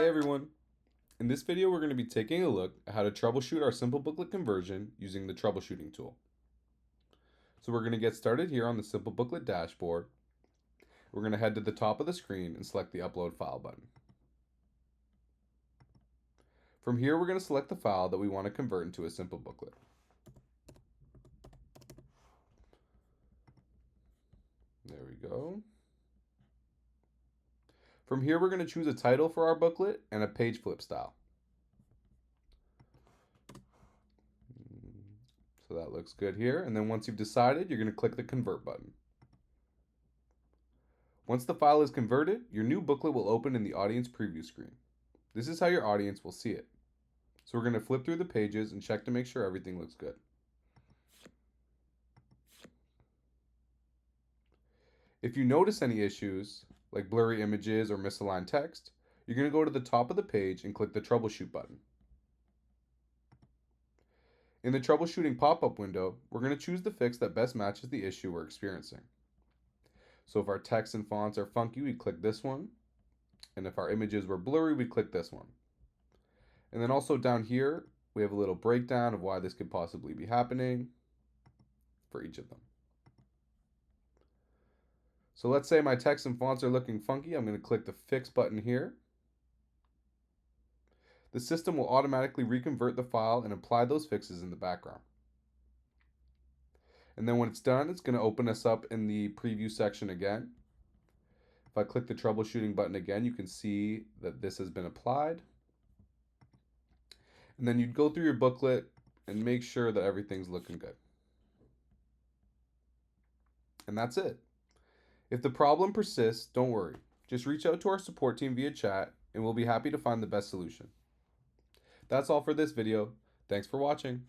everyone! In this video we're going to be taking a look at how to troubleshoot our Simplebooklet conversion using the troubleshooting tool. So we're going to get started here on the Simplebooklet dashboard. We're going to head to the top of the screen and select the Upload File button. From here we're going to select the file that we want to convert into a Simplebooklet. There we go. From here we're going to choose a title for our booklet and a page flip style. So that looks good here, and then once you've decided, you're going to click the Convert button. Once the file is converted, your new booklet will open in the audience preview screen. This is how your audience will see it. So we're going to flip through the pages and check to make sure everything looks good. If you notice any issues, like blurry images or misaligned text, you're going to go to the top of the page and click the Troubleshoot button. In the troubleshooting pop-up window, we're going to choose the fix that best matches the issue we're experiencing. So if our text and fonts are funky, we click this one. And if our images were blurry, we click this one. And then also down here, we have a little breakdown of why this could possibly be happening for each of them. So let's say my text and fonts are looking funky. I'm going to click the Fix button here. The system will automatically reconvert the file and apply those fixes in the background. And then when it's done, it's going to open us up in the preview section again. If I click the troubleshooting button again, you can see that this has been applied. And then you'd go through your booklet and make sure that everything's looking good. And that's it. If the problem persists, don't worry. Just reach out to our support team via chat and we'll be happy to find the best solution. That's all for this video. Thanks for watching.